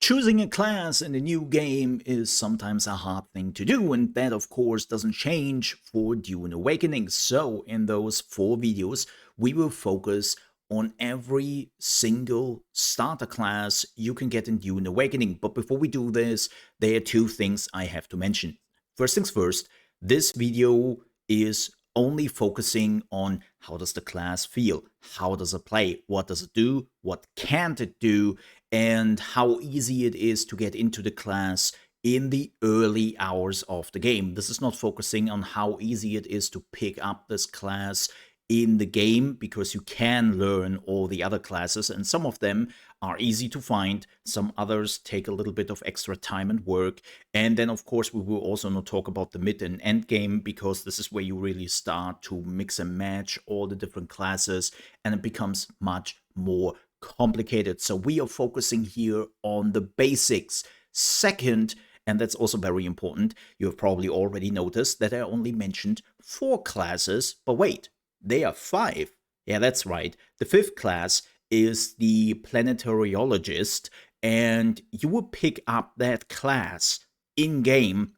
Choosing a class in a new game is sometimes a hard thing to do, and that of course doesn't change for Dune Awakening. So in those 4 videos, we will focus on every single starter class you can get in Dune Awakening. But before we do this, there are 2 things I have to mention. First things first, this video is only focusing on how does the class feel, how does it play, what does it do, what can't it do, and how easy it is to get into the class in the early hours of the game. This is not focusing on how easy it is to pick up this class in the game, because you can learn all the other classes, and some of them are easy to find, some others take a little bit of extra time and work. And then of course we will also not talk about the mid and end game, because this is where you really start to mix and match all the different classes and it becomes much more complicated. So we are focusing here on the basics. Second, and that's also very important, you have probably already noticed that I only mentioned 4 classes, but wait, they are 5. Yeah, that's right. The 5th class is the Planetariologist, and you will pick up that class in-game.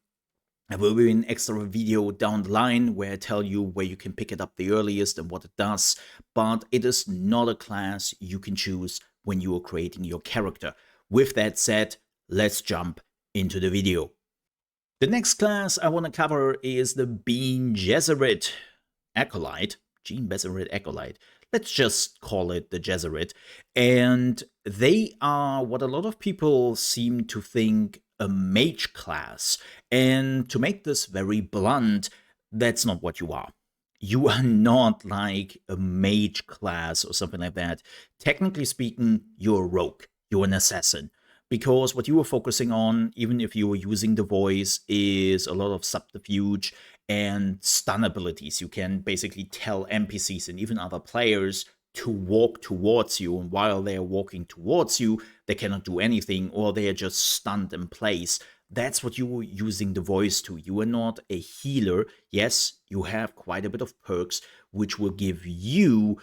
There will be an extra video down the line where I tell you where you can pick it up the earliest and what it does, but it is not a class you can choose when you are creating your character. With that said, let's jump into the video. The next class I want to cover is the Bene Gesserit Acolyte. Gene Besserit Acolyte. Let's just call it the Gesserit. And they are what a lot of people seem to think a mage class. And to make this very blunt, that's not what you are. You are not like a mage class or something like that. Technically speaking, you're a rogue. You're an assassin. Because what you are focusing on, even if you are using the voice, is a lot of subterfuge and stun abilities. You can basically tell NPCs and even other players to walk towards you, and while they are walking towards you, they cannot do anything, or they are just stunned in place. That's what you are using the voice to. You are not a healer. Yes, you have quite a bit of perks, which will give you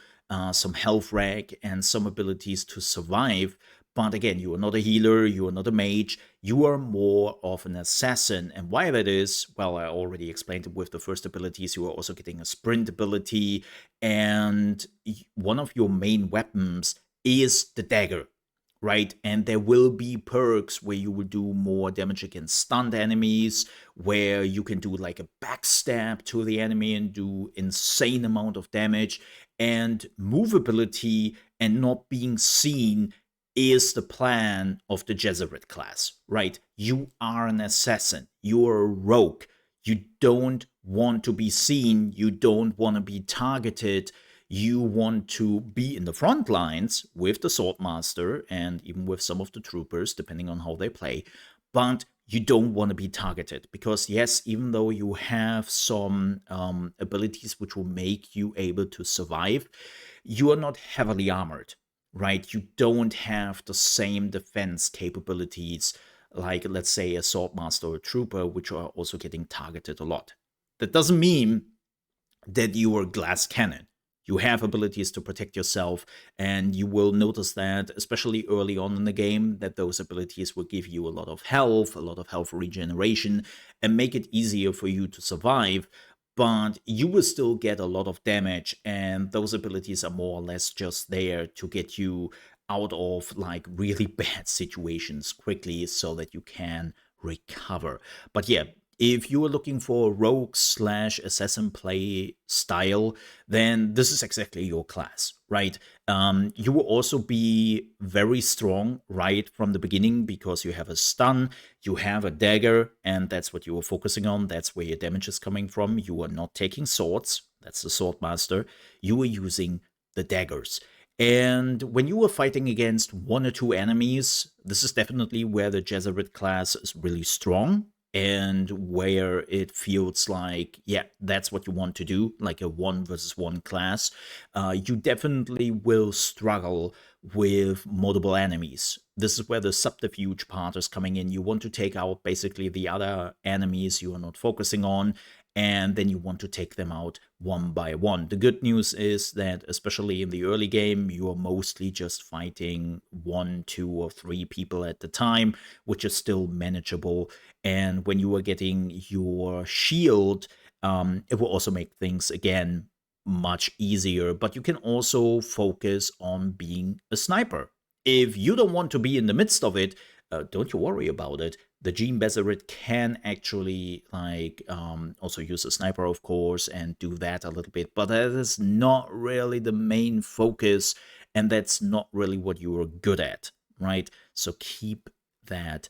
some health rag and some abilities to survive. But again, you are not a healer, you are not a mage, you are more of an assassin. And why that is, well, I already explained it with the first abilities. You are also getting a sprint ability, and one of your main weapons is the dagger, right? And there will be perks where you will do more damage against stunned enemies, where you can do like a backstab to the enemy and do insane amount of damage. And movability and not being seen is the plan of the Gesserit class, right? You are an assassin. You're a rogue. You don't want to be seen. You don't want to be targeted. You want to be in the front lines with the Swordmaster and even with some of the troopers, depending on how they play. But you don't want to be targeted, because yes, even though you have some abilities which will make you able to survive, you are not heavily armored. Right, you don't have the same defense capabilities like, let's say, a Swordmaster or a Trooper, which are also getting targeted a lot. That doesn't mean that you are glass cannon. You have abilities to protect yourself, and you will notice that, especially early on in the game, that those abilities will give you a lot of health regeneration, and make it easier for you to survive. But you will still get a lot of damage, and those abilities are more or less just there to get you out of like really bad situations quickly so that you can recover. But yeah, if you are looking for a rogue / assassin play style, then this is exactly your class, right? You will also be very strong right from the beginning, because you have a stun, you have a dagger, and that's what you are focusing on. That's where your damage is coming from. You are not taking swords. That's the Swordmaster. You are using the daggers. And when you are fighting against 1 or 2 enemies, this is definitely where the Gesserit class is really strong, and where it feels like, yeah, that's what you want to do, like a 1 versus 1 class. You definitely will struggle with multiple enemies. This is where the subterfuge part is coming in. You want to take out basically the other enemies you are not focusing on, and then you want to take them out one by one. The good news is that, especially in the early game, you are mostly just fighting 1, 2, or 3 people at the time, which is still manageable. And when you are getting your shield, it will also make things, again, much easier. But you can also focus on being a sniper. If you don't want to be in the midst of it, don't you worry about it. The Gene Besserit can actually also use a sniper, of course, and do that a little bit, but that is not really the main focus, and that's not really what you are good at, right? So keep that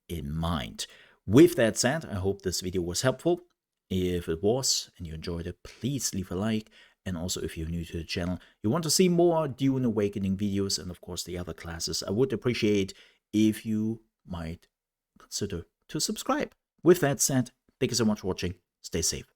in mind. With that said, I hope this video was helpful. If it was and you enjoyed it, please leave a like. And also, if you're new to the channel, you want to see more Dune Awakening videos and of course the other classes, I would appreciate if you might consider to subscribe. With that said, thank you so much for watching. Stay safe.